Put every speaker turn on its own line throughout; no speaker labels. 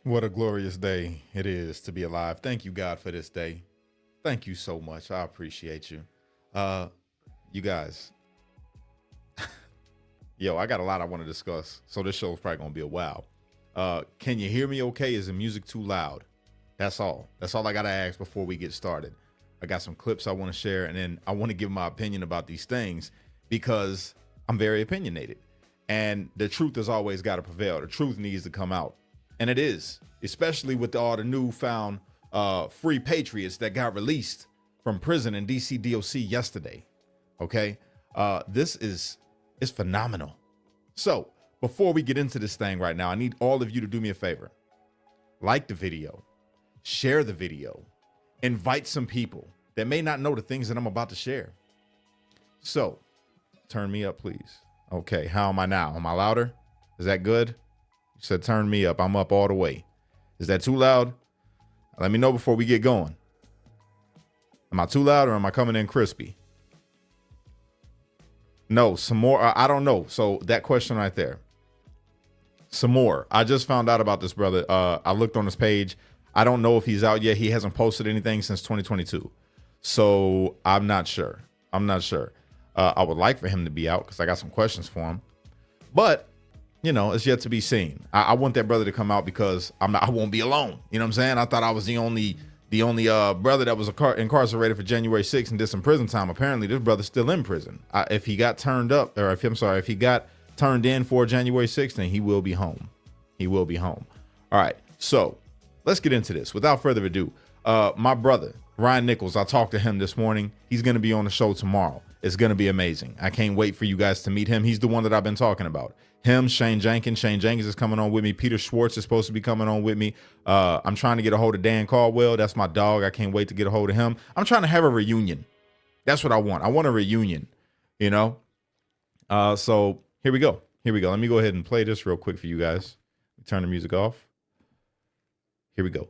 What a glorious day it is to be alive. Thank you, God, for this day. Thank you so much. I appreciate you. Uh, you guys, yo, I got a lot I want to discuss. So this show is probably gonna be a while. Can you hear me okay? Is the music too loud? That's all. That's all I gotta ask before we get started. I got some clips I want to share, and then I want to give my opinion about these things because I'm very opinionated. And the truth has always got to prevail. The truth needs to come out. And it is, especially with all the newfound free patriots that got released from prison in DC DOC yesterday. Okay. This is phenomenal. So before we get into this thing right now, I need all of you to do me a favor. Like the video, share the video, invite some people that may not know the things that I'm about to share. So turn me up, please. Okay. How am I now? Am I louder? Is that good? You said turn me up. I'm up all the way. Is that too loud? Let me know before we get going. Am I too loud or am I coming in crispy? No, some more. I don't know. So that question right there. Some more. I just found out about this brother. I looked on his page. I don't know if he's out yet. He hasn't posted anything since 2022. So I'm not sure. I would like for him to be out because I got some questions for him. But you know, it's yet to be seen. I want that brother to come out because I won't be alone. You know what I'm saying? I thought I was the only brother that was incarcerated for January 6th and did some prison time. Apparently, this brother's still in prison. If he got turned up, or if he got turned in for January 6th, then he will be home. He will be home. All right. So let's get into this. Without further ado, my brother, Ryan Nichols, I talked to him this morning. He's going to be on the show tomorrow. It's going to be amazing. I can't wait for you guys to meet him. He's the one that I've been talking about. Him, Shane Jenkins. Shane Jenkins is coming on with me. Peter Schwartz is supposed to be coming on with me. I'm trying to get a hold of Dan Caldwell. That's my dog. I can't wait to get a hold of him. I'm trying to have a reunion. That's what I want. I want a reunion, you know? So here we go. Let me go ahead and play this real quick for you guys. Turn the music off. Here we go.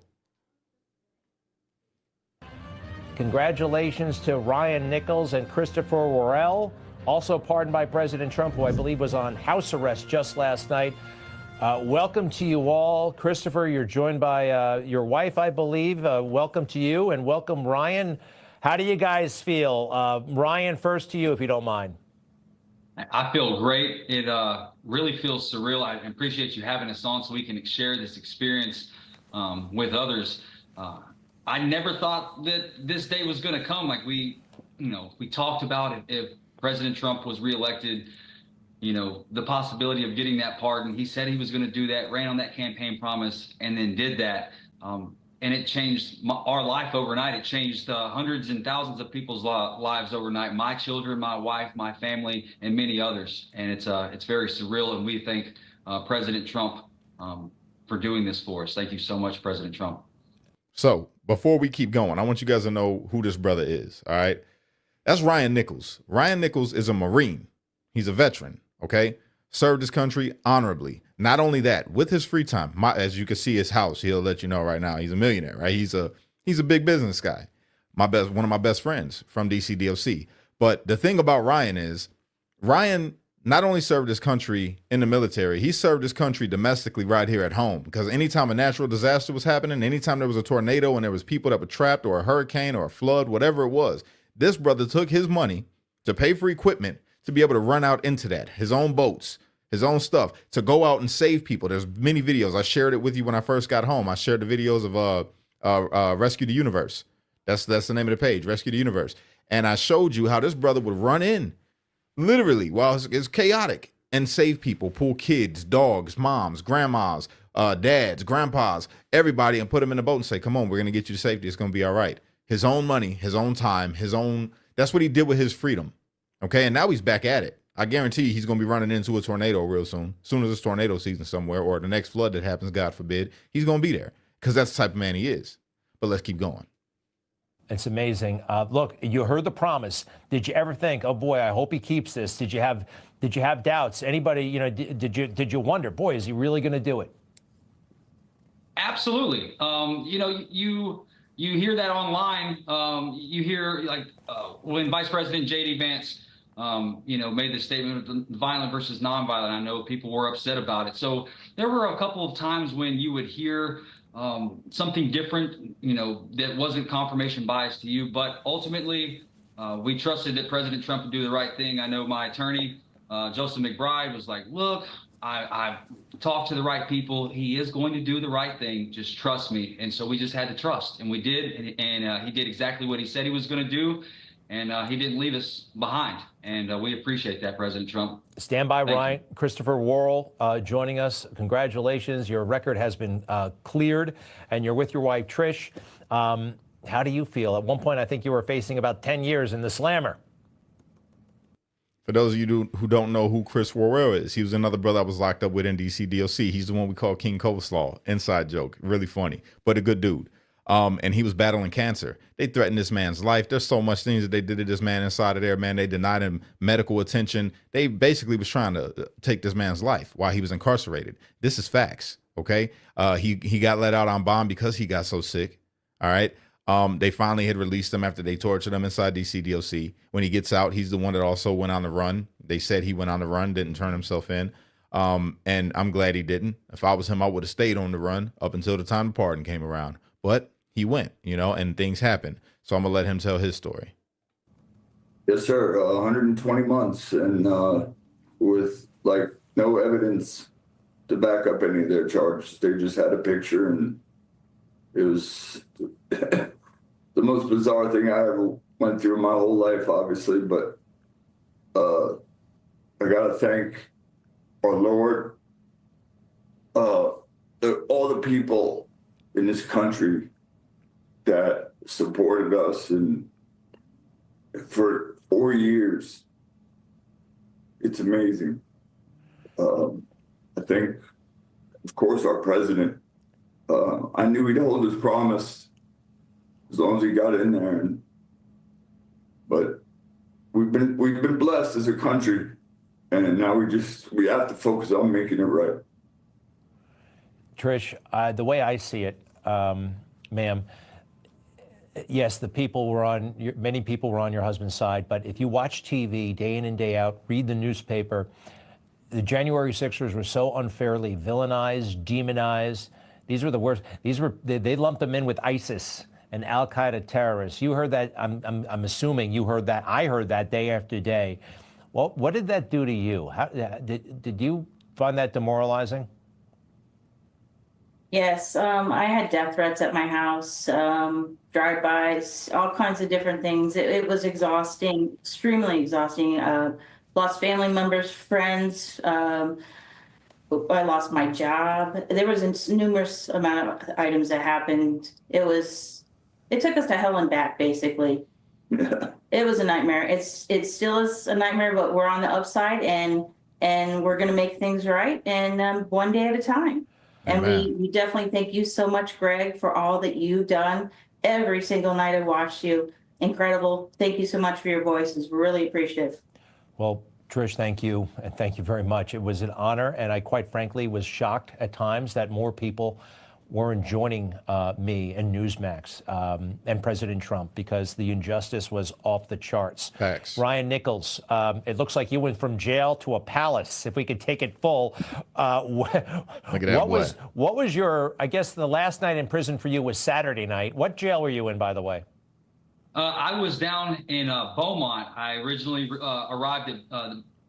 Congratulations to Ryan Nichols and Christopher Worell, also pardoned by President Trump, who I believe was on house arrest just last night. Welcome to you all. Christopher, you're joined by your wife, I believe. Welcome to you, and welcome, Ryan. How do you guys feel? Ryan, first to you, if you don't mind.
I feel great. It really feels surreal. I appreciate you having us on so we can share this experience with others. I never thought that this day was going to come. Like we talked about if President Trump was reelected, the possibility of getting that pardon. He said he was going to do that, ran on that campaign promise, and then did that. And it changed our life overnight. It changed hundreds and thousands of people's lives overnight. My children, my wife, my family, and many others. And it's very surreal. And we thank President Trump for doing this for us. Thank you so much, President Trump.
So before we keep going, I want you guys to know who this brother is. All right. That's Ryan Nichols. Ryan Nichols is a Marine. He's a veteran. Okay. Served his country honorably. Not only that, with his free time, as you can see his house, he'll let you know right now, he's a millionaire, right? He's a big business guy. One of my best friends from DC DOC. But the thing about Ryan is Ryan not only served his country in the military, he served his country domestically right here at home. Because anytime a natural disaster was happening, anytime there was a tornado and there was people that were trapped or a hurricane or a flood, whatever it was, this brother took his money to pay for equipment to be able to run out into that, his own boats, his own stuff, to go out and save people. There's many videos. I shared it with you when I first got home. I shared the videos of Rescue the Universe. That's the name of the page, Rescue the Universe. And I showed you how this brother would run in literally while it's chaotic and save people, pull kids, dogs, moms, grandmas, dads, grandpas, everybody, and put them in the boat and say, come on, we're going to get you to safety. It's going to be all right. His own money, his own time, that's what he did with his freedom. Okay. And now he's back at it. I guarantee you he's going to be running into a tornado real soon. As soon as it's tornado season somewhere or the next flood that happens, God forbid, he's going to be there because that's the type of man he is. But let's keep going.
It's amazing. Look, you heard the promise. Did you ever think, oh boy, I hope he keeps this? Did you have doubts? Anybody, did you wonder, boy, is he really going to do it?
Absolutely. You hear that online. You hear when Vice President J.D. Vance made the statement of violent versus nonviolent. I know people were upset about it. So there were a couple of times when you would hear something different, that wasn't confirmation bias to you. But ultimately, we trusted that President Trump would do the right thing. I know my attorney, Joseph McBride, was like, look, I've talked to the right people. He is going to do the right thing. Just trust me. And so we just had to trust. And we did. And he did exactly what he said he was going to do. And he didn't leave us behind. And we appreciate that, President Trump.
Stand by,
Thank
Ryan.
you.
Christopher Worell joining us. Congratulations. Your record has been cleared, and you're with your wife, Trish. How do you feel? At one point, I think you were facing about 10 years in the slammer.
For those of you who don't know who Chris Worell is, he was another brother I was locked up with in DC DOC. He's the one we call King Coleslaw. Inside joke. Really funny, but a good dude. And he was battling cancer. They threatened this man's life. There's so much things that they did to this man inside of there, man. They denied him medical attention. They basically was trying to take this man's life while he was incarcerated. This is facts, okay? He got let out on bond because he got so sick, all right? They finally had released him after they tortured him inside DC DOC. When he gets out, he's the one that also went on the run. They said he went on the run, didn't turn himself in. And I'm glad he didn't. If I was him, I would have stayed on the run up until the time the pardon came around. But he went, and things happen. So I'm going to let him tell his story.
Yes, sir. 120 months and with no evidence to back up any of their charges. They just had a picture, and it was the most bizarre thing I ever went through in my whole life, obviously. But I got to thank our Lord, all the people in this country that supported us, and for 4 years. It's amazing. I think, of course, our president, I knew he'd hold his promise as long as he got in there. But we've been blessed as a country, and now we have to focus on making it right.
Trish, the way I see it, ma'am, yes, many people were on your husband's side, but if you watch TV day in and day out, read the newspaper, the January 6ers were so unfairly villainized, demonized. These were the worst. They lumped them in with ISIS and Al-Qaeda terrorists. You heard that, I'm assuming you heard that. I heard that day after day. Well, what did that do to you? Did you find that demoralizing?
Yes, I had death threats at my house, drive-bys, all kinds of different things. It was exhausting, extremely exhausting. Lost family members, friends. I lost my job. There was a numerous amount of items that happened. It took us to hell and back, basically. It was a nightmare. It still is a nightmare, but we're on the upside, and we're going to make things right, and one day at a time. And we definitely thank you so much, Greg, for all that you've done. Every single night I watched you. Incredible. Thank you so much for your voices. Really appreciative.
Well, Trish, thank you. And thank you very much. It was an honor. And I quite frankly was shocked at times that more people weren't joining me and Newsmax and President Trump, because the injustice was off the charts.
Facts.
Ryan Nichols, it looks like you went from jail to a palace, if we could take it full. What was your, I guess the last night in prison for you was Saturday night. What jail were you in, by the way?
I was down in Beaumont. I originally arrived at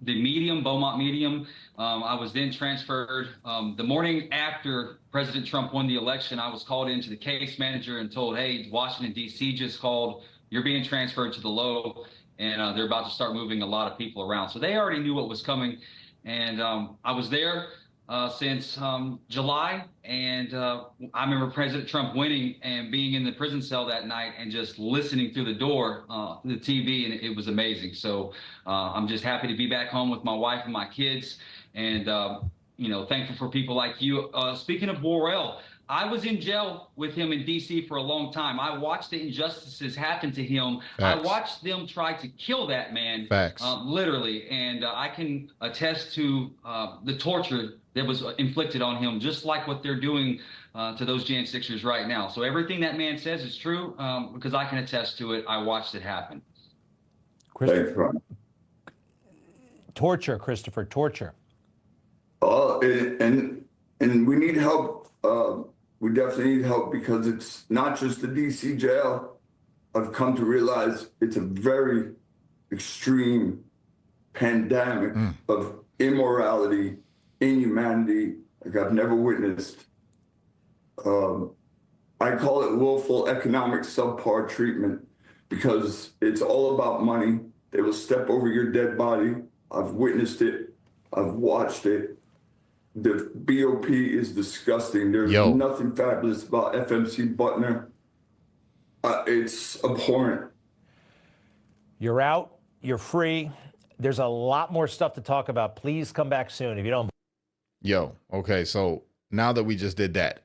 the Beaumont Medium. I was then transferred. The morning after President Trump won the election, I was called into the case manager and told, hey, Washington, D.C. just called. You're being transferred to the low, and they're about to start moving a lot of people around. So they already knew what was coming. And I was there since July. And I remember President Trump winning and being in the prison cell that night and just listening through the door, the TV, and it was amazing. So I'm just happy to be back home with my wife and my kids, and thankful for people like you. Speaking of Worell, I was in jail with him in D.C. for a long time. I watched the injustices happen to him.
Facts.
I watched them try to kill that man,
Facts.
literally, and I can attest to the torture that was inflicted on him, just like what they're doing to those Jan 6ers right now. So everything that man says is true, because I can attest to it. I watched it happen.
Thanks, Ron.
Torture, Christopher, torture.
And we need help. We definitely need help because it's not just the DC jail. I've come to realize it's a very extreme pandemic of immorality, inhumanity, like I've never witnessed. I call it willful economic subpar treatment because it's all about money. They will step over your dead body. I've witnessed it. I've watched it. The BOP is disgusting. There's nothing fabulous about FMC Butner. It's abhorrent.
You're out. You're free. There's a lot more stuff to talk about. Please come back soon if you don't.
Okay, so now that we just did that,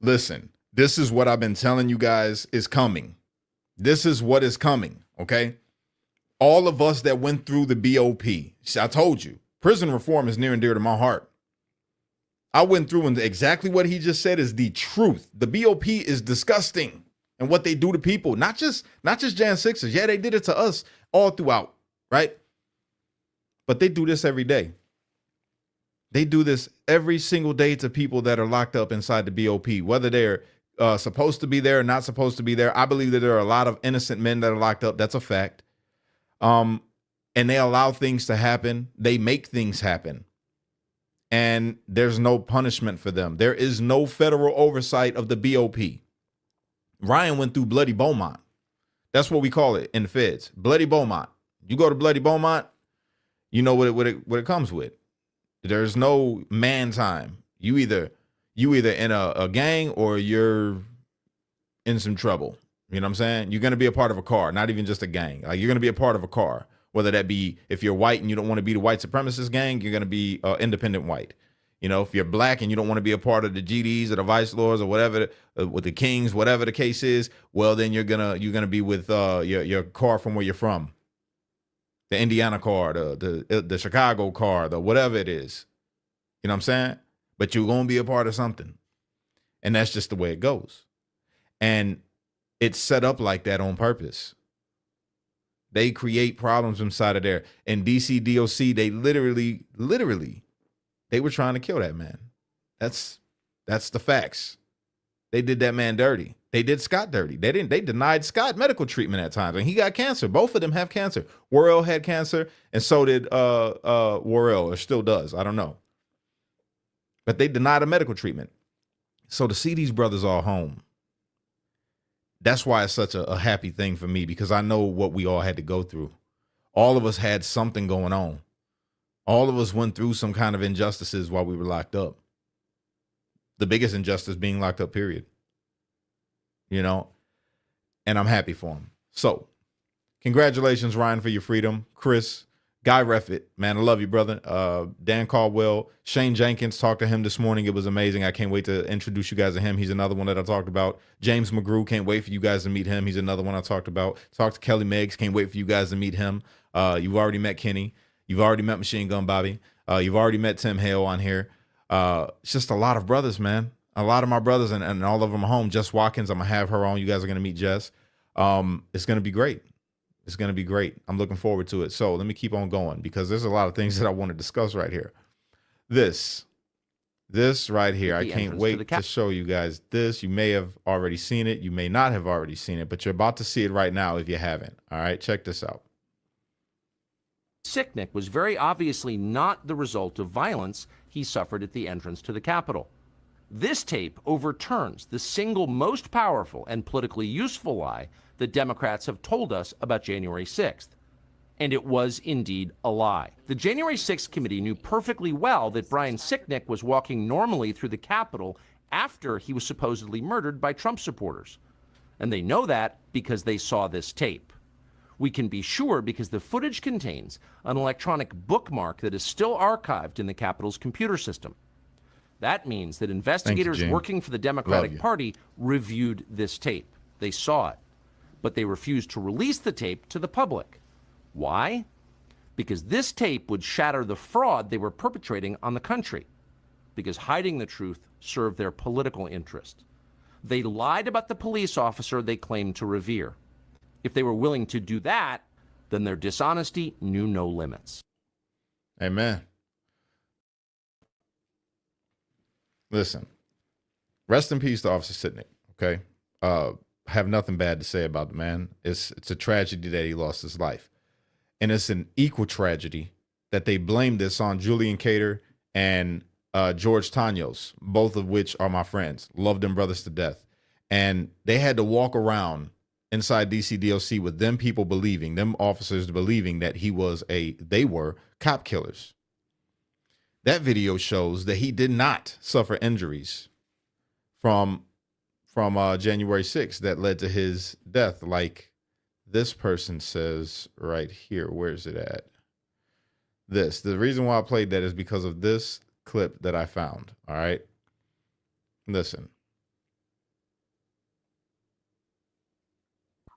listen, this is what I've been telling you guys is coming. This is what is coming, okay? All of us that went through the BOP, I told you, prison reform is near and dear to my heart. I went through and exactly what he just said is the truth. The BOP is disgusting and what they do to people, not just Jan 6ers. Yeah, they did it to us all throughout, right? But they do this every day. They do this every single day to people that are locked up inside the BOP, whether they're supposed to be there or not supposed to be there. I believe that there are a lot of innocent men that are locked up. That's a fact. And they allow things to happen. They make things happen. And there's no punishment for them. There is no federal oversight of the BOP. Ryan went through Bloody Beaumont. That's what we call it in the feds. Bloody Beaumont. You go to Bloody Beaumont, you know what it comes with. There's no man time. You either in a gang or you're in some trouble. You know what I'm saying? You're going to be a part of a car, not even just a gang. Like, you're going to be a part of a car, whether that be if you're white and you don't want to be the white supremacist gang, you're going to be independent white. You know, if you're black and you don't want to be a part of the GDs or the vice lords or whatever, with the Kings, whatever the case is, well, then you're gonna be with your car from where you're from, the Indiana car, the Chicago car, the whatever it is. You know what I'm saying? But you're gonna be a part of something, and that's just the way it goes. And it's set up like that on purpose. They create problems inside of there. In DC DOC, they literally, they were trying to kill that man. That's the facts. They did that man dirty. They did Scott dirty. They denied Scott medical treatment at times, and he got cancer. Both of them have cancer. Worell had cancer, and so did Worell, or still does. I don't know. But they denied a medical treatment. So to see these brothers all home, that's why it's such a happy thing for me, because I know what we all had to go through. All of us had something going on. All of us went through some kind of injustices while we were locked up. The biggest injustice being locked up, period. You know, and I'm happy for him. So congratulations, Ryan, for your freedom. Chris, Guy Reffitt, man, I love you, brother. Dan Caldwell, Shane Jenkins, talked to him this morning. It was amazing. I can't wait to introduce you guys to him. He's another one that I talked about. James McGrew, can't wait for you guys to meet him. He's another one I talked about. Talked to Kelly Meggs, can't wait for you guys to meet him. You've already met Kenny. You've already met Machine Gun Bobby. You've already met Tim Hale on here. It's just a lot of brothers, man. A lot of my brothers, and all of them are home. Jess Watkins, I'm going to have her on. You guys are going to meet Jess. It's going to be great. It's going to be great. I'm looking forward to it. So let me keep on going, because there's a lot of things that I want to discuss right here. This right here, I can't wait to show you guys this. You may have already seen it. You may not have already seen it, but you're about to see it right now if you haven't. All right, check this out.
Sicknick was very obviously not the result of violence he suffered at the entrance to the Capitol. This tape overturns the single most powerful and politically useful lie that Democrats have told us about January 6th. And it was indeed a lie. The January 6th committee knew perfectly well that Brian Sicknick was walking normally through the Capitol after he was supposedly murdered by Trump supporters. And they know that because they saw this tape. We can be sure because the footage contains an electronic bookmark that is still archived in the Capitol's computer system. That means that investigators working for the Democratic Party reviewed this tape. They saw it, but they refused to release the tape to the public. Why? Because this tape would shatter the fraud they were perpetrating on the country, because hiding the truth served their political interest. They lied about the police officer they claimed to revere. If they were willing to do that, then their dishonesty knew no limits.
Amen. Listen, rest in peace to Officer Sitnick. Okay. Have nothing bad to say about the man. It's a tragedy that he lost his life. And it's an equal tragedy that they blame this on Julian Cater and George Tanyos, both of which are my friends. Love them brothers to death. And they had to walk around inside DC with them people believing, them officers believing that they were cop killers. That video shows that he did not suffer injuries from January 6th that led to his death, like this person says right here. Where's it at? The reason why I played that is because of this clip that I found. All right. Listen.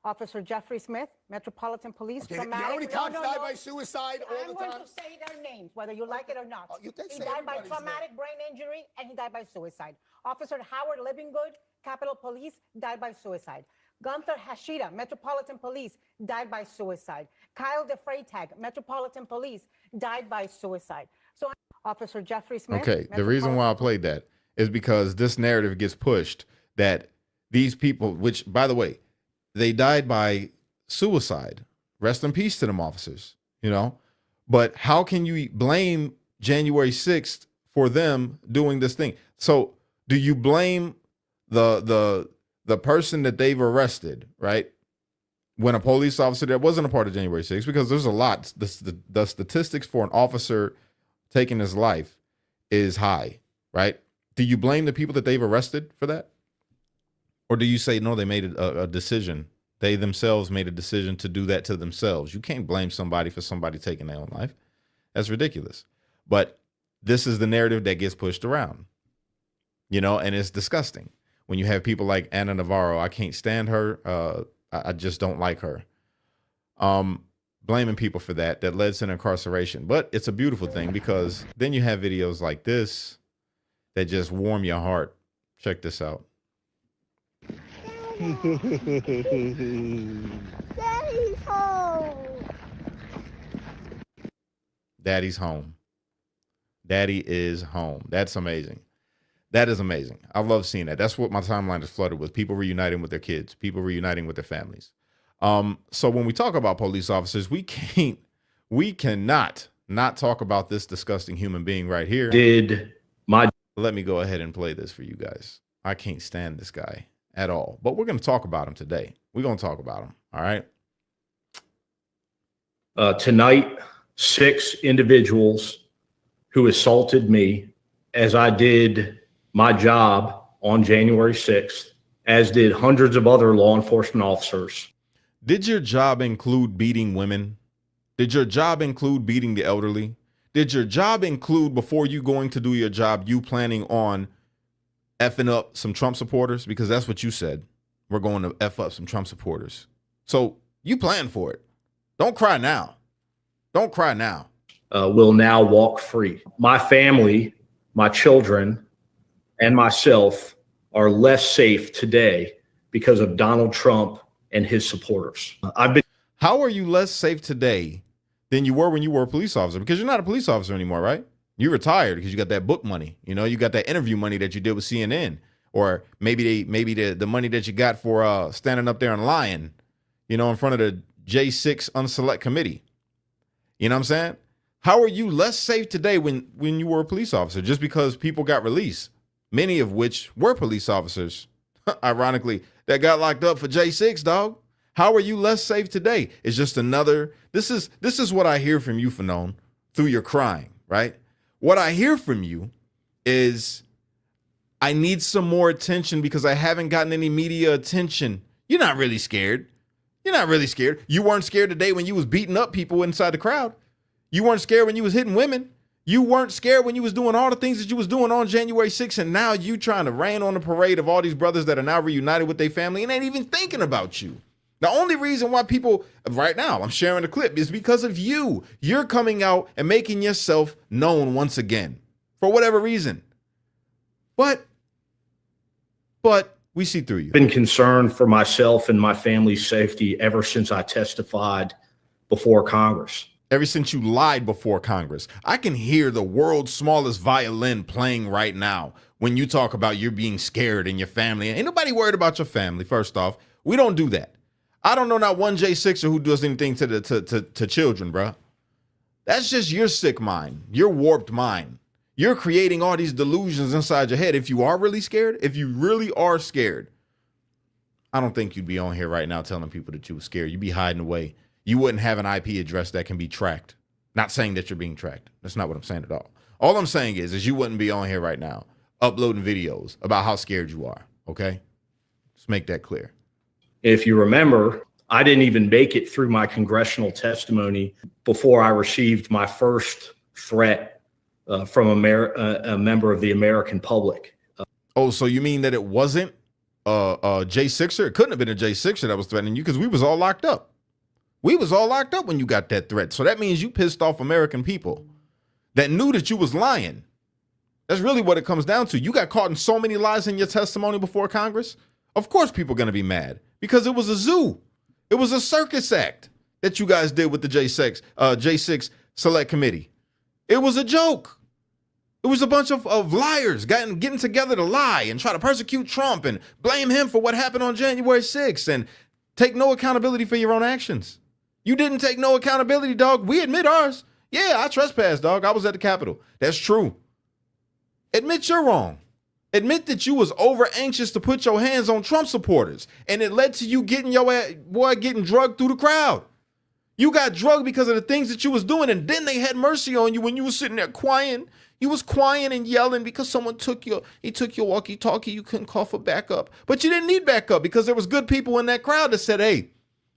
Officer Jeffrey Smith, Metropolitan Police.
Okay, you already cops die by suicide all the time?
I'm going to say their names, whether you like it or not.
You can
He
say
died by
everybody's
traumatic brain injury, and he died by suicide. Officer Howard Livingood, Capitol Police, died by suicide. Gunther Hashida, Metropolitan Police, died by suicide. Kyle DeFreytag, Metropolitan Police, died by suicide. So Officer Jeffrey Smith.
Okay, the reason why I played that is because this narrative gets pushed that these people, which, by the way, they died by suicide. Rest in peace to them officers, you know? But how can you blame January 6th for them doing this thing? So do you blame the person that they've arrested, right? When a police officer that wasn't a part of January 6th, because there's a lot, the statistics for an officer taking his life is high, right? Do you blame the people that they've arrested for that? Or do you say, no, they made a decision. They themselves made a decision to do that to themselves. You can't blame somebody for somebody taking their own life. That's ridiculous. But this is the narrative that gets pushed around, you know, and it's disgusting. When you have people like Anna Navarro, I can't stand her. I just don't like her. Blaming people for that led to an incarceration. But it's a beautiful thing because then you have videos like this that just warm your heart. Check this out.
Daddy's home.
Daddy's home. Daddy is home. That's amazing. That is amazing. I love seeing that. That's what my timeline is flooded with. People reuniting with their kids, people reuniting with their families. So when we talk about police officers, we cannot not talk about this disgusting human being right here. Let me go ahead and play this for you guys. I can't stand this guy at all, but we're going to talk about him today. We're going to talk about him. All right.
Tonight, 6 individuals who assaulted me as I did my job on January 6th, as did hundreds of other law enforcement officers.
Did your job include beating women? Did your job include beating the elderly? Did your job include, before you going to do your job, you planning on effing up some Trump supporters? Because that's what you said. We're going to F up some Trump supporters. So you plan for it. Don't cry now. Don't cry now.
Will now walk free. My family, my children, and myself are less safe today because of Donald Trump and his supporters.
How are you less safe today than you were when you were a police officer? Because you're not a police officer anymore, right? You retired because you got that book money. You know, you got that interview money that you did with CNN, or maybe the money that you got for standing up there and lying, you know, in front of the J6 unselect committee. You know what I'm saying? How are you less safe today when you were a police officer just because people got released, many of which were police officers, ironically, that got locked up for J6, dog? How are you less safe today? It's just another, this is what I hear from you, Fanone, through your crying, right? What I hear from you is, I need some more attention because I haven't gotten any media attention. You're not really scared. You're not really scared. You weren't scared today when you was beating up people inside the crowd. You weren't scared when you was hitting women. You weren't scared when you was doing all the things that you was doing on January 6th, and now you trying to rain on the parade of all these brothers that are now reunited with their family and ain't even thinking about you. The only reason why people right now, I'm sharing the clip, is because of you. You're coming out and making yourself known once again for whatever reason. But we see through you.
Been concerned for myself and my family's safety ever since I testified before Congress.
ever since you lied before Congress. I can hear the world's smallest violin playing right now when you talk about you're being scared in your family. Ain't nobody worried about your family, first off. We don't do that. I don't know not one J6er who does anything to children, bro. That's just your sick mind, your warped mind. You're creating all these delusions inside your head. If you are really scared, if you really are scared, I don't think you'd be on here right now telling people that you were scared. You'd be hiding away. You wouldn't have an IP address that can be tracked. Not saying that you're being tracked. That's not what I'm saying at all. All I'm saying is you wouldn't be on here right now uploading videos about how scared you are, okay? Let's make that clear.
If you remember, I didn't even make it through my congressional testimony before I received my first threat from a member of the American public.
Oh, so you mean that it wasn't a J6er? It couldn't have been a J6er that was threatening you because we was all locked up. We was all locked up when you got that threat. So that means you pissed off American people that knew that you was lying. That's really what it comes down to. You got caught in so many lies in your testimony before Congress. Of course people are going to be mad because it was a zoo. It was a circus act that you guys did with the J6 Select Committee. It was a joke. It was a bunch of liars getting together to lie and try to persecute Trump and blame him for what happened on January 6th and take no accountability for your own actions. You didn't take no accountability, dog. We admit ours. Yeah, I trespassed, dog. I was at the Capitol. That's true. Admit you're wrong. Admit that you was over anxious to put your hands on Trump supporters, and it led to you getting getting drugged through the crowd. You got drugged because of the things that you was doing, and then they had mercy on you when you was sitting there crying. You was crying and yelling because someone took your walkie-talkie. You couldn't call for backup, but you didn't need backup because there was good people in that crowd that said, "Hey,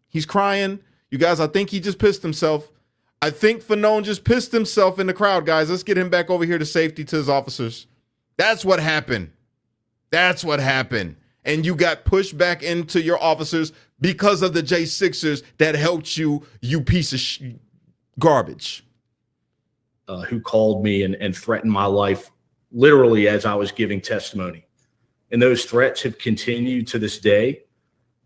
he's crying. You guys, I think he just pissed himself. I think Fanone just pissed himself in the crowd, guys. Let's get him back over here to safety to his officers." That's what happened. That's what happened. And you got pushed back into your officers because of the J6ers that helped you, you piece of garbage.
Who called me and threatened my life literally as I was giving testimony. And those threats have continued to this day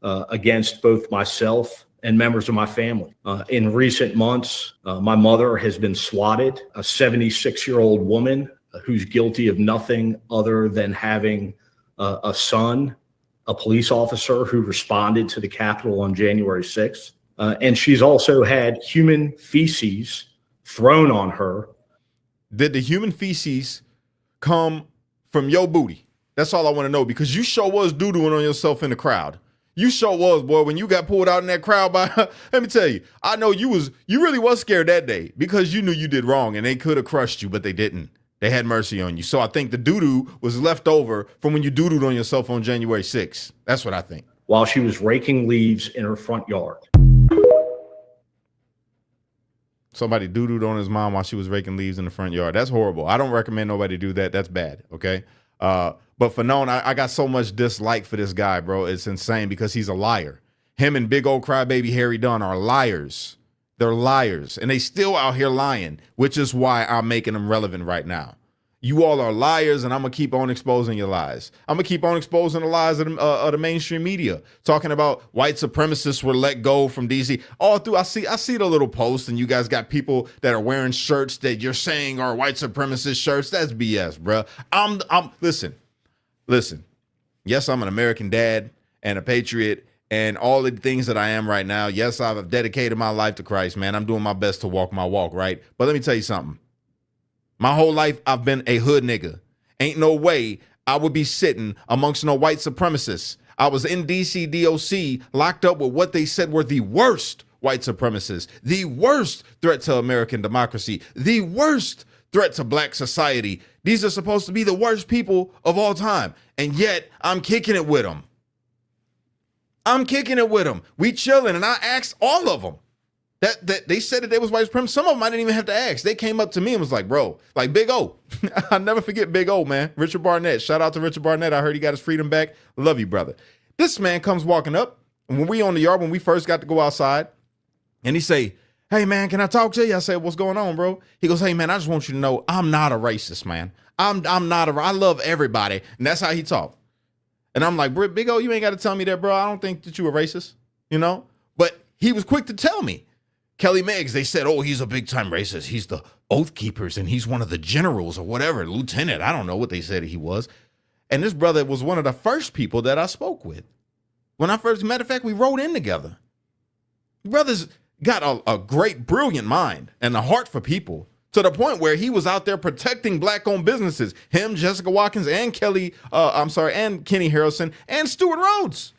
against both myself and members of my family. In recent months, my mother has been swatted, a 76-year-old woman who's guilty of nothing other than having a son, a police officer who responded to the Capitol on January 6th. And she's also had human feces thrown on her.
Did the human feces come from your booty? That's all I want to know, because you sure was doo-dooing on yourself in the crowd. You sure was, boy, when you got pulled out in that crowd by, let me tell you, I know you really was scared that day because you knew you did wrong and they could have crushed you, but they didn't. They had mercy on you. So I think the doo-doo was left over from when you doo-dooed on yourself on January 6th. That's what I think.
While she was raking leaves in her front yard.
Somebody doo-dooed on his mom while she was raking leaves in the front yard. That's horrible. I don't recommend nobody do that. That's bad, okay? But Fanone, I got so much dislike for this guy, bro. It's insane because he's a liar. Him and big old crybaby Harry Dunn are liars. They're liars, and they still out here lying, which is why I'm making them relevant right now. You all are liars, and I'm going to keep on exposing your lies. I'm going to keep on exposing the lies of the mainstream media, talking about white supremacists were let go from D.C. All through, I see the little posts, and you guys got people that are wearing shirts that you're saying are white supremacist shirts. That's BS, bro. Listen. Yes, I'm an American dad and a patriot, and all the things that I am right now. Yes, I've dedicated my life to Christ, man. I'm doing my best to walk my walk, right? But let me tell you something. My whole life, I've been a hood nigga. Ain't no way I would be sitting amongst no white supremacists. I was in DC DOC, locked up with what they said were the worst white supremacists, the worst threat to American democracy, the worst threat to black society. These are supposed to be the worst people of all time. And yet, I'm kicking it with them. We chilling, and I asked all of them. That they said that they was white supremacists. Some of them I didn't even have to ask. They came up to me and was like, bro, like Big O. I'll never forget Big O, man. Richard Barnett. Shout out to Richard Barnett. I heard he got his freedom back. Love you, brother. This man comes walking up, and when we on the yard, when we first got to go outside, and he say, "Hey, man, can I talk to you?" I said, "What's going on, bro?" He goes, "Hey, man, I just want you to know I'm not a racist, man. I love everybody." And that's how he talked. And I'm like, Big O, you ain't got to tell me that, bro. I don't think that you a racist, you know? But he was quick to tell me. Kelly Meggs, they said, oh, he's a big time racist. He's the Oath Keepers and he's one of the generals or whatever, lieutenant. I don't know what they said he was. And this brother was one of the first people that I spoke with. When I first, matter of fact, we rode in together. Brother's got a great, brilliant mind and a heart for people to the point where he was out there protecting black-owned businesses. Him, Jessica Watkins, and and Kenny Harrelson, and Stuart Rhodes.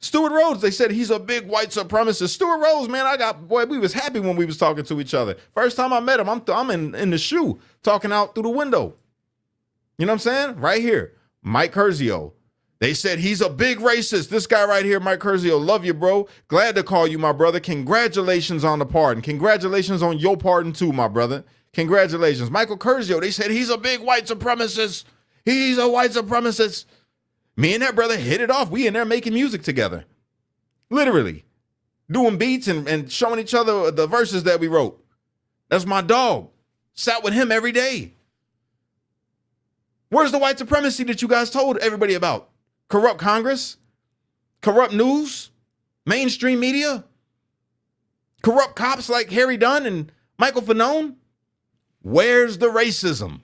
Stuart Rhodes, they said he's a big white supremacist. Stuart Rhodes, man, we was happy when we was talking to each other. First time I met him, I'm in the shoe talking out through the window. You know what I'm saying? Right here. Mike Curzio. They said he's a big racist. This guy right here, Mike Curzio, love you, bro. Glad to call you my brother. Congratulations on the pardon. Congratulations on your pardon too, my brother. Congratulations. Michael Curzio, they said he's a big white supremacist. He's a white supremacist. Me and that brother hit it off. We in there making music together. Literally. Doing beats and showing each other the verses that we wrote. That's my dog. Sat with him every day. Where's the white supremacy that you guys told everybody about? Corrupt Congress? Corrupt news? Mainstream media? Corrupt cops like Harry Dunn and Michael Fanone? Where's the racism?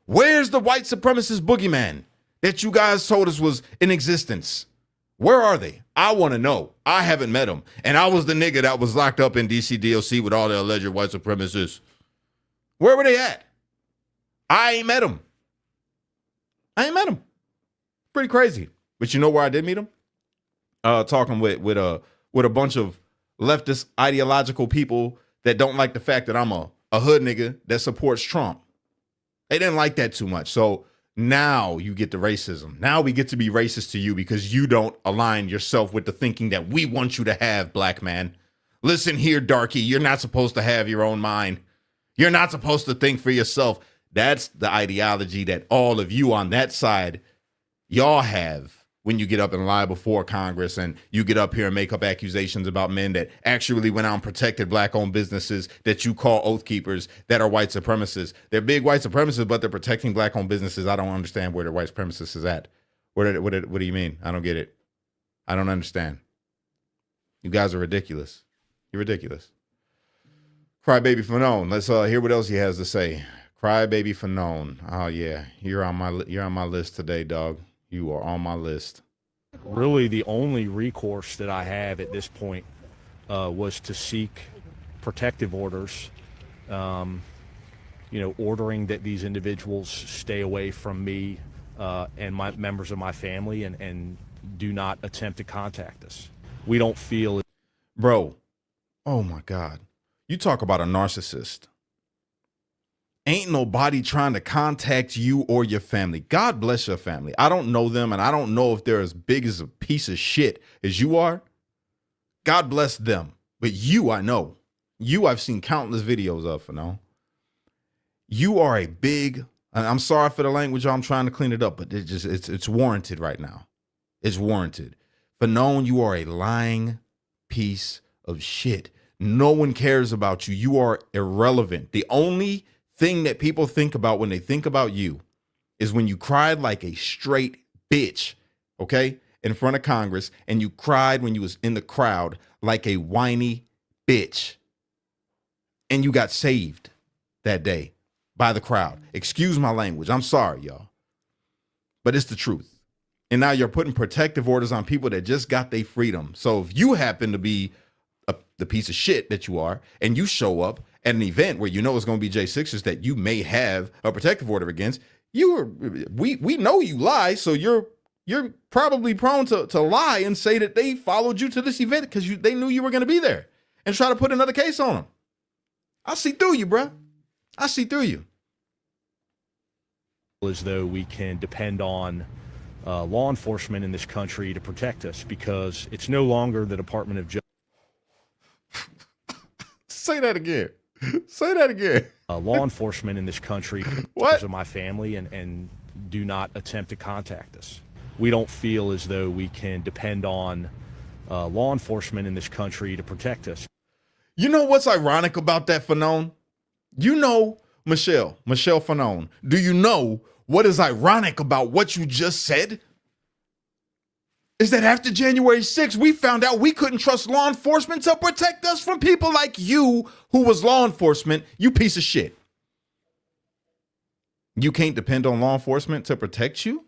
Where's the white supremacist boogeyman that you guys told us was in existence? Where are they? I want to know. I haven't met them. And I was the nigga that was locked up in DC DOC with all the alleged white supremacists. Where were they at? I ain't met them. Pretty crazy. But you know where I did meet him? Talking with a bunch of leftist ideological people that don't like the fact that I'm a hood nigga that supports Trump. They didn't like that too much. So now you get the racism. Now we get to be racist to you because you don't align yourself with the thinking that we want you to have, black man. Listen here, darky, you're not supposed to have your own mind. You're not supposed to think for yourself. That's the ideology that all of you on that side, y'all have when you get up and lie before Congress and you get up here and make up accusations about men that actually went out and protected black-owned businesses that you call Oath Keepers that are white supremacists. They're big white supremacists, but they're protecting black-owned businesses. I don't understand where the white supremacist is at. What do you mean? I don't get it. I don't understand. You guys are ridiculous. You're ridiculous. Crybaby Fanone. Let's hear what else he has to say. Crybaby Fanone. Oh yeah, you're on my list today, dog. You are on my list.
Really, the only recourse that I have at this point was to seek protective orders, ordering that these individuals stay away from me and my members of my family and do not attempt to contact us. We don't feel...
Bro, oh my God. You talk about a narcissist. Ain't nobody trying to contact you or your family. God bless your family. I don't know them, and I don't know if they're as big as a piece of shit as you are. God bless them. But you, I know. You, I've seen countless videos of, Fanone. You are a big, and I'm sorry for the language, I'm trying to clean it up, but it's warranted right now. It's warranted. Fanone, you are a lying piece of shit. No one cares about you. You are irrelevant. The only thing that people think about when they think about you is when you cried like a straight bitch, okay, in front of Congress, and you cried when you was in the crowd like a whiny bitch, and you got saved that day by the crowd. Excuse my language. I'm sorry, y'all, but it's the truth. And now you're putting protective orders on people that just got their freedom. So if you happen to be the piece of shit that you are, and you show up at an event where you know it's going to be J6ers that you may have a protective order against, we know you lie, so you're probably prone to lie and say that they followed you to this event because they knew you were going to be there and try to put another case on them. I see through you, bro. I see through you.
As though we can depend on law enforcement in this country to protect us, because it's no longer the Department of Justice.
Say that again. Say that again.
Law enforcement in this country, members of my family, and do not attempt to contact us. We don't feel as though we can depend on law enforcement in this country to protect us.
You know what's ironic about that, Fanone? You know, Michelle Fanone, do you know what is ironic about what you just said? is that after January 6th, we found out we couldn't trust law enforcement to protect us from people like you, who was law enforcement, you piece of shit. You can't depend on law enforcement to protect you?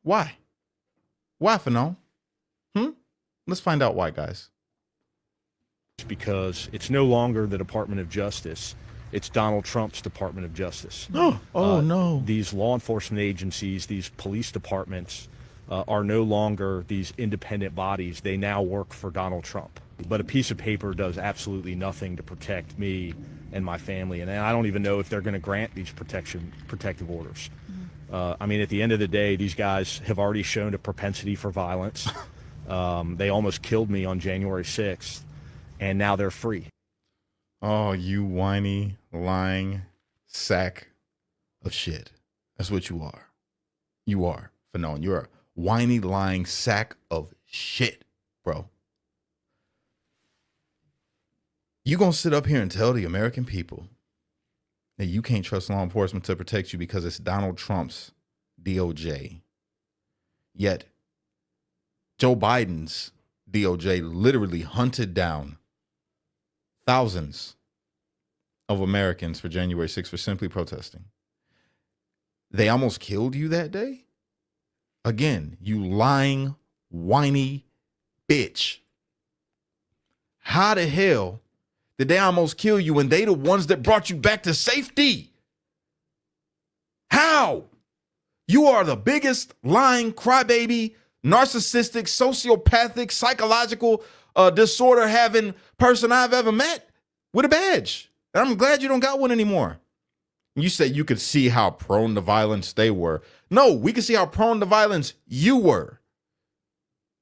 Why? Why, Fanone? Let's find out why, guys.
Because it's no longer the Department of Justice. It's Donald Trump's Department of Justice.
No.
These law enforcement agencies, these police departments are no longer these independent bodies. They now work for Donald Trump. But a piece of paper does absolutely nothing to protect me and my family. And I don't even know if they're going to grant these protective orders. I mean, at the end of the day, these guys have already shown a propensity for violence. They almost killed me on January 6th, and now they're free.
Oh, you whiny, lying sack of shit. That's what you are. You are, Fanone. You're a whiny, lying sack of shit, bro. You gonna sit up here and tell the American people that you can't trust law enforcement to protect you because it's Donald Trump's DOJ. Yet, Joe Biden's DOJ literally hunted down thousands of Americans for January 6th for simply protesting. They almost killed you that day? Again, you lying, whiny bitch. How the hell did they almost kill you when they the ones that brought you back to safety? How? You are the biggest lying crybaby, narcissistic, sociopathic, psychological disorder having person I've ever met with a badge. And I'm glad you don't got one anymore. You say you could see how prone to violence they were. No, we can see how prone to violence you were.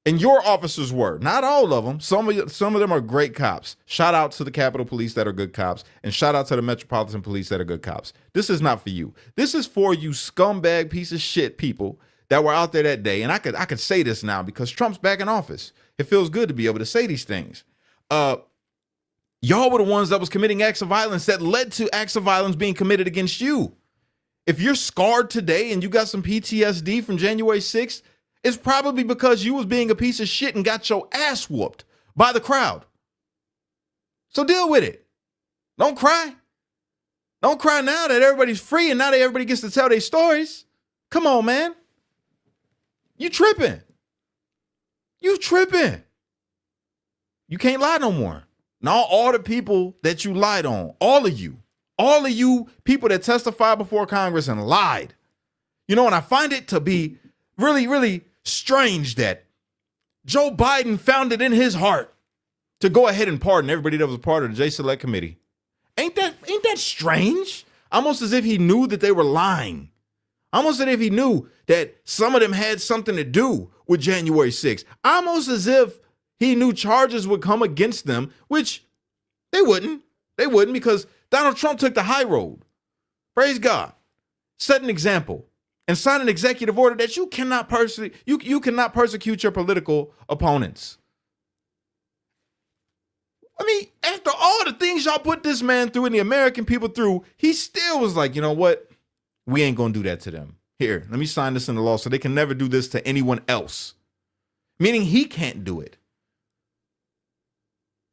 And your officers were. Not all of them. Some of them are great cops. Shout out to the Capitol Police that are good cops. And shout out to the Metropolitan Police that are good cops. This is not for you. This is for you scumbag piece of shit people that were out there that day. And I could say this now because Trump's back in office. It feels good to be able to say these things. Y'all were the ones that was committing acts of violence that led to acts of violence being committed against you. If you're scarred today and you got some PTSD from January 6th, it's probably because you was being a piece of shit and got your ass whooped by the crowd. So deal with it. Don't cry. Don't cry now that everybody's free and now that everybody gets to tell their stories. Come on, man. You tripping. You tripping. You can't lie no more. Now all the people that you lied on, all of you people that testified before Congress and lied. You know, and I find it to be really, really strange that Joe Biden found it in his heart to go ahead and pardon everybody that was a part of the J Select Committee. Ain't that strange? Almost as if he knew that they were lying. Almost as if he knew that some of them had something to do with January 6th. Almost as if he knew charges would come against them, which they wouldn't. They wouldn't because Donald Trump took the high road. Praise God. Set an example. And sign an executive order that you cannot persecute your political opponents. I mean, after all the things y'all put this man through and the American people through, he still was like, you know what? We ain't going to do that to them. Here, let me sign this into law so they can never do this to anyone else. Meaning he can't do it.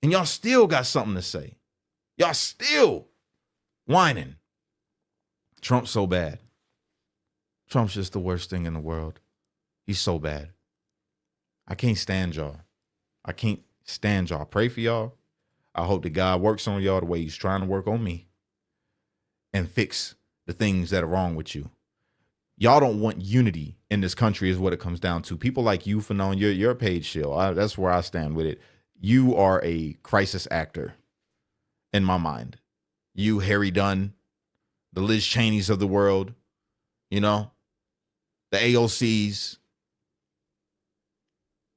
And y'all still got something to say. Y'all still whining. Trump's so bad. Trump's just the worst thing in the world. He's so bad. I can't stand y'all. I can't stand y'all. Pray for y'all. I hope that God works on y'all the way he's trying to work on me and fix the things that are wrong with you. Y'all don't want unity in this country is what it comes down to. People like you, Fanone, you're a paid shill. That's where I stand with it. You are a crisis actor in my mind. You, Harry Dunn, the Liz Cheneys of the world, you know, the AOCs,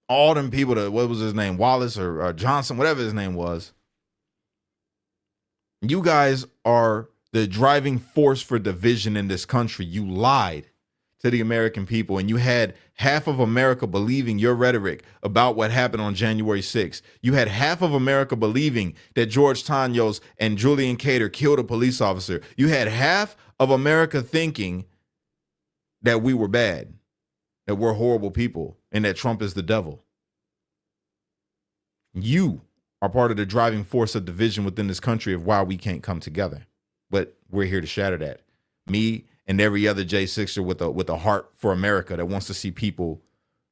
all them people that, what was his name, Wallace or Johnson, whatever his name was. You guys are the driving force for division in this country. You lied to the American people and you had half of America believing your rhetoric about what happened on January 6th. You had half of America believing that George Tanyos and Julian Cater killed a police officer. You had half of America thinking that we were bad. that we're horrible people and that Trump is the devil. You are part of the driving force of division within this country of why we can't come together. But we're here to shatter that. Me and every other J6er with a heart for America that wants to see people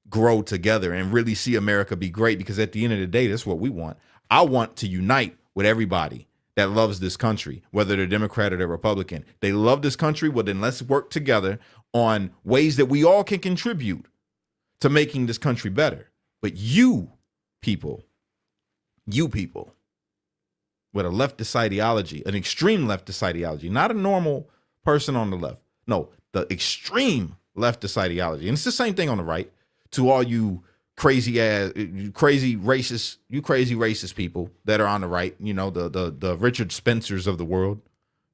grow together and really see America be great, because at the end of the day, that's what we want. I want to unite with everybody that loves this country, whether they're Democrat or they're Republican. They love this country. Well, then let's work together on ways that we all can contribute to making this country better. But you people with a leftist ideology, an extreme leftist ideology, not a normal person on the left. No, the extreme leftist ideology. And it's the same thing on the right. To all you crazy racist people that are on the right, you know, the Richard Spencers of the world,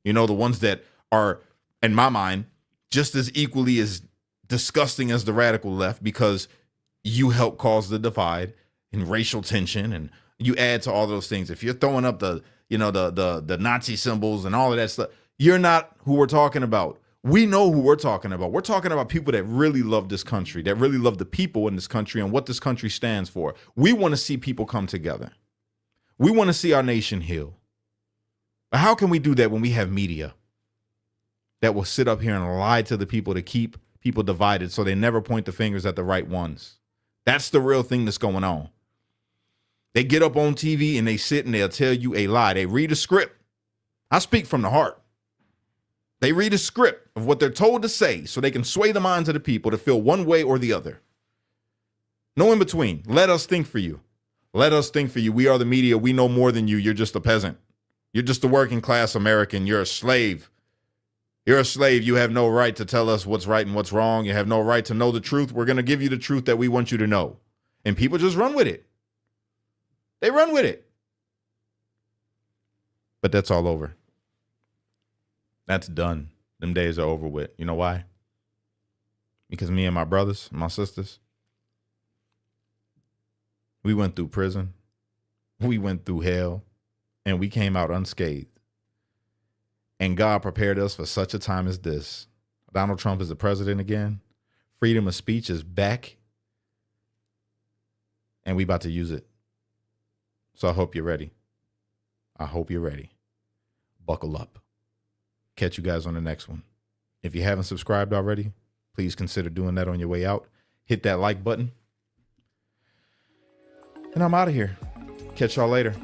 you know, the ones that are, in my mind, just as equally as disgusting as the radical left, because you help cause the divide and racial tension, and you add to all those things. If you're throwing up the Nazi symbols and all of that stuff, you're not who we're talking about. We know who we're talking about. We're talking about people that really love this country, that really love the people in this country and what this country stands for. We want to see people come together. We want to see our nation heal. But how can we do that when we have media that will sit up here and lie to the people to keep people divided so they never point the fingers at the right ones? That's the real thing that's going on. They get up on TV and they sit and they'll tell you a lie. They read a script. I speak from the heart. They read a script of what they're told to say so they can sway the minds of the people to feel one way or the other. No in between. Let us think for you. Let us think for you. We are the media. We know more than you. You're just a peasant. You're just a working class American. You're a slave. You're a slave. You have no right to tell us what's right and what's wrong. You have no right to know the truth. We're going to give you the truth that we want you to know. And people just run with it. They run with it. But that's all over. That's done. Them days are over with. You know why? Because me and my brothers, my sisters, we went through prison. We went through hell. And we came out unscathed. And God prepared us for such a time as this. Donald Trump is the president again. Freedom of speech is back. And we about to use it. So I hope you're ready. I hope you're ready. Buckle up. Catch you guys on the next one. If you haven't subscribed already, please consider doing that on your way out. Hit that like button. And I'm out of here. Catch y'all later.